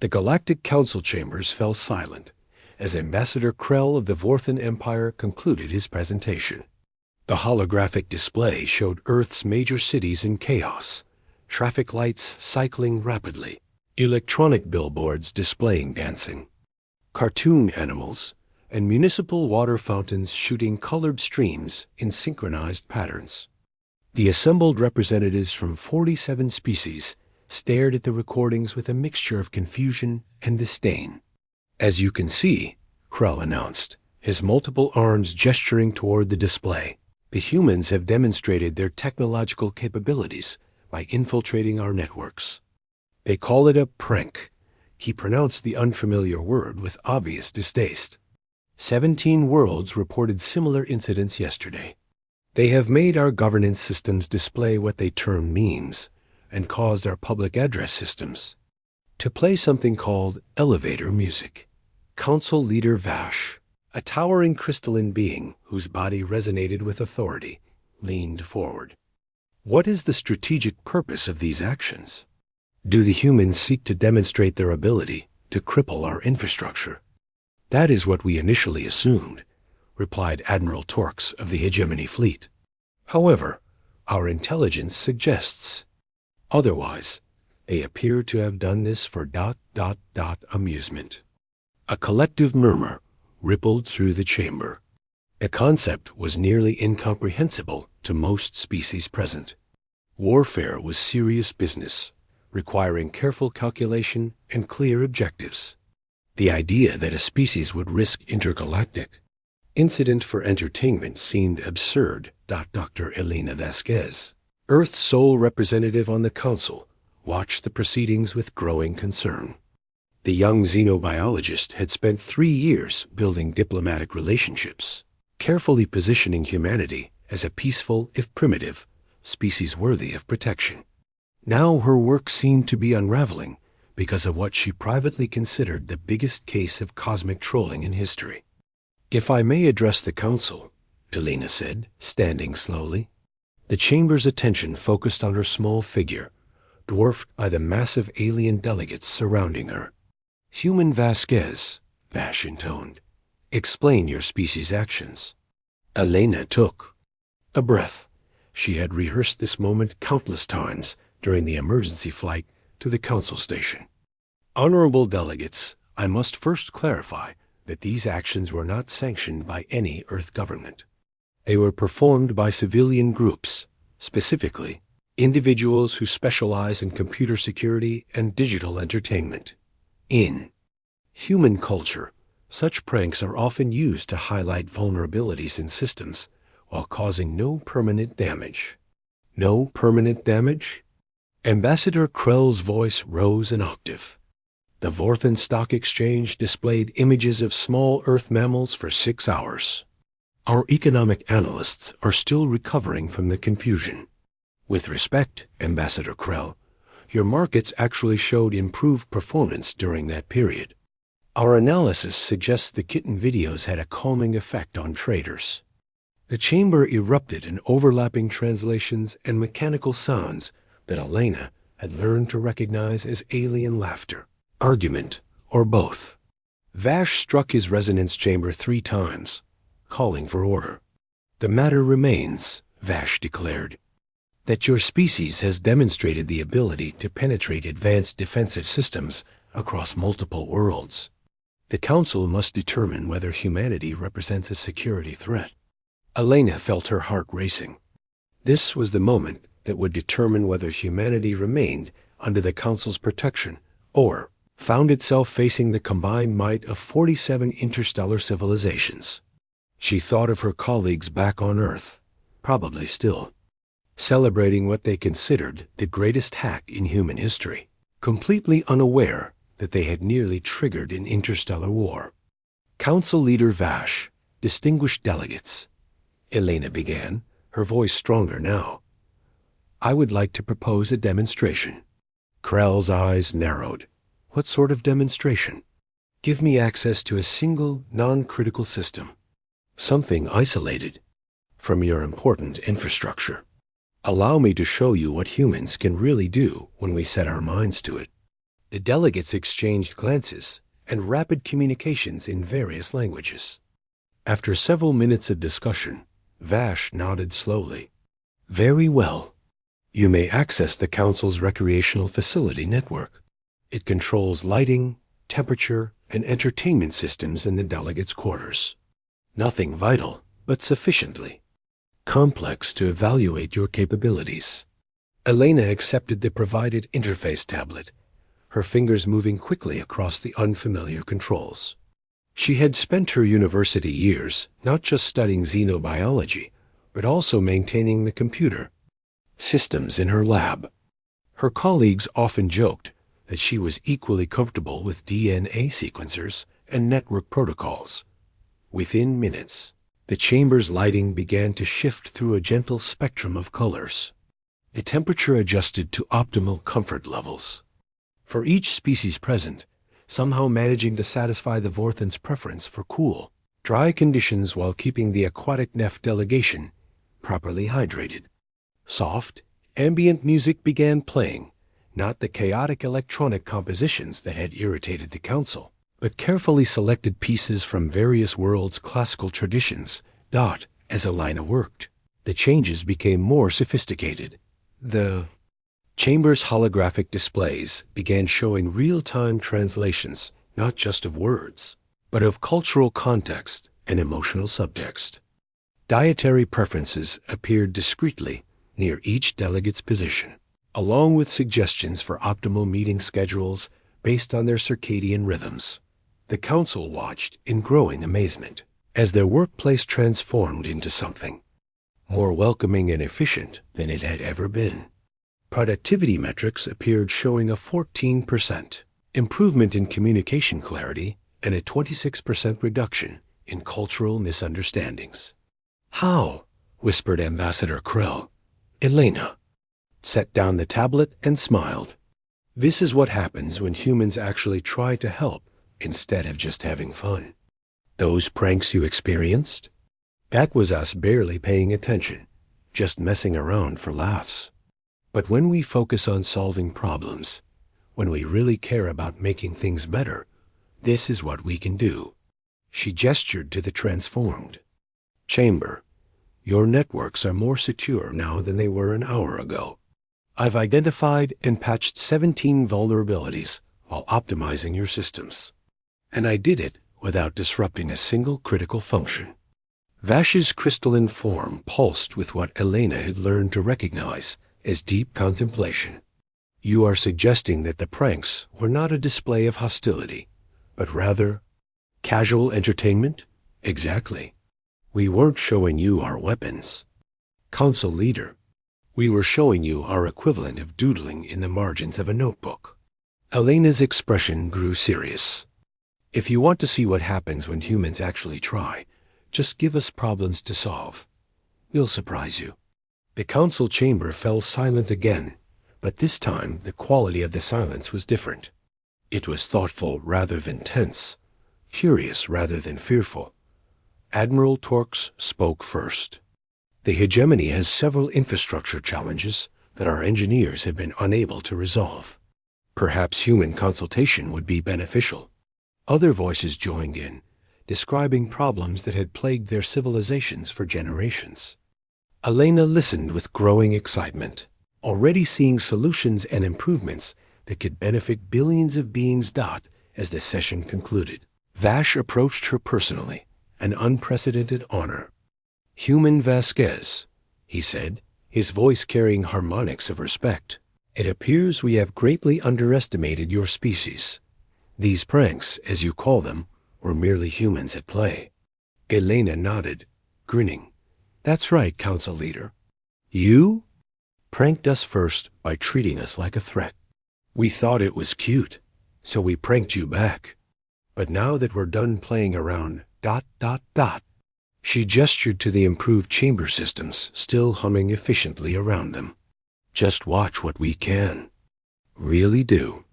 The Galactic Council chambers fell silent as Ambassador Krell of the Vorthan Empire concluded his presentation. The holographic display showed Earth's major cities in chaos, traffic lights cycling rapidly, electronic billboards displaying dancing, cartoon animals, and municipal water fountains shooting colored streams in synchronized patterns. The assembled representatives from 47 species stared at the recordings with a mixture of confusion and disdain. "As you can see," Krell announced, his multiple arms gesturing toward the display, "the humans have demonstrated their technological capabilities by infiltrating our networks. They call it a prank." He pronounced the unfamiliar word with obvious distaste. 17 worlds reported similar incidents yesterday. "They have made our governance systems display what they term memes and caused our public address systems to play something called elevator music." Council leader Vash, a towering crystalline being whose body resonated with authority, leaned forward. "What is the strategic purpose of these actions? Do the humans seek to demonstrate their ability to cripple our infrastructure?" "That is what we initially assumed," replied Admiral Torx of the Hegemony Fleet. "However, our intelligence suggests otherwise. They appear to have done this for ... amusement." A collective murmur rippled through the chamber. The concept was nearly incomprehensible to most species present. Warfare was serious business, requiring careful calculation and clear objectives. The idea that a species would risk intergalactic incident for entertainment seemed absurd. Dr. Elena Vasquez, Earth's sole representative on the Council, watched the proceedings with growing concern. The young xenobiologist had spent 3 years building diplomatic relationships, carefully positioning humanity as a peaceful, if primitive, species worthy of protection. Now her work seemed to be unraveling because of what she privately considered the biggest case of cosmic trolling in history. "If I may address the Council," Elena said, standing slowly. The chamber's attention focused on her small figure, dwarfed by the massive alien delegates surrounding her. "Human Vasquez," Vash intoned, "explain your species' actions." Elena took a breath. She had rehearsed this moment countless times during the emergency flight to the Council station. "Honorable delegates, I must first clarify that these actions were not sanctioned by any Earth government. They were performed by civilian groups, specifically individuals who specialize in computer security and digital entertainment. In human culture, such pranks are often used to highlight vulnerabilities in systems while causing no permanent damage." "No permanent damage?" Ambassador Krell's voice rose an octave. "The Vorthan Stock Exchange displayed images of small Earth mammals for 6 hours. Our economic analysts are still recovering from the confusion. With respect, Ambassador Krell, your markets actually showed improved performance during that period. Our analysis suggests the kitten videos had a calming effect on traders." The chamber erupted in overlapping translations and mechanical sounds that Elena had learned to recognize as alien laughter, argument, or both. Vash struck his resonance chamber 3 times, calling for order. "The matter remains," Vash declared, "that your species has demonstrated the ability to penetrate advanced defensive systems across multiple worlds. The Council must determine whether humanity represents a security threat." Elena felt her heart racing. This was the moment that would determine whether humanity remained under the Council's protection or found itself facing the combined might of 47 interstellar civilizations. She thought of her colleagues back on Earth, probably still, celebrating what they considered the greatest hack in human history, completely unaware that they had nearly triggered an interstellar war. "Council Leader Vash, distinguished delegates," Elena began, her voice stronger now, "I would like to propose a demonstration." Krell's eyes narrowed. "What sort of demonstration?" "Give me access to a single, non-critical system. Something isolated from your important infrastructure. Allow me to show you what humans can really do when we set our minds to it." The delegates exchanged glances and rapid communications in various languages. After several minutes of discussion, Vash nodded slowly. "Very well. You may access the Council's recreational facility network. It controls lighting, temperature, and entertainment systems in the delegates' quarters. Nothing vital, but sufficiently complex to evaluate your capabilities." Elena accepted the provided interface tablet, her fingers moving quickly across the unfamiliar controls. She had spent her university years not just studying xenobiology, but also maintaining the computer systems in her lab. Her colleagues often joked that she was equally comfortable with DNA sequencers and network protocols. Within minutes, the chamber's lighting began to shift through a gentle spectrum of colors. The temperature adjusted to optimal comfort levels. For each species present, somehow managing to satisfy the Vorthan's preference for cool, dry conditions while keeping the aquatic Neph delegation properly hydrated. Soft, ambient music began playing, not the chaotic electronic compositions that had irritated the Council, but carefully selected pieces from various worlds' classical traditions. As Elena worked, the changes became more sophisticated. The chamber's holographic displays began showing real-time translations, not just of words, but of cultural context and emotional subtext. Dietary preferences appeared discreetly near each delegate's position, along with suggestions for optimal meeting schedules based on their circadian rhythms. The Council watched in growing amazement as their workplace transformed into something more welcoming and efficient than it had ever been. Productivity metrics appeared showing a 14% improvement in communication clarity and a 26% reduction in cultural misunderstandings. "How?" whispered Ambassador Krell. Elena set down the tablet and smiled. "This is what happens when humans actually try to help instead of just having fun. Those pranks you experienced? That was us barely paying attention, just messing around for laughs. But when we focus on solving problems, when we really care about making things better, this is what we can do." She gestured to the transformed chamber. "Your networks are more secure now than they were an hour ago. I've identified and patched 17 vulnerabilities while optimizing your systems. And I did it without disrupting a single critical function." Vash's crystalline form pulsed with what Elena had learned to recognize as deep contemplation. "You are suggesting that the pranks were not a display of hostility, but rather casual entertainment?" "Exactly. We weren't showing you our weapons, Council Leader. We were showing you our equivalent of doodling in the margins of a notebook." Elena's expression grew serious. "If you want to see what happens when humans actually try, just give us problems to solve. We'll surprise you." The Council chamber fell silent again, but this time the quality of the silence was different. It was thoughtful rather than tense, curious rather than fearful. Admiral Torx spoke first. "The hegemony has several infrastructure challenges that our engineers have been unable to resolve. Perhaps human consultation would be beneficial." Other voices joined in, describing problems that had plagued their civilizations for generations. Elena listened with growing excitement, already seeing solutions and improvements that could benefit billions of beings. As the session concluded, Vash approached her personally, an unprecedented honor. "Human Vasquez," he said, his voice carrying harmonics of respect, "it appears we have greatly underestimated your species. These pranks, as you call them, were merely humans at play." Elena nodded, grinning. "That's right, Council Leader. You pranked us first by treating us like a threat. We thought it was cute, so we pranked you back. But now that we're done playing around, She gestured to the improved chamber systems still humming efficiently around them. "Just watch what we can really do."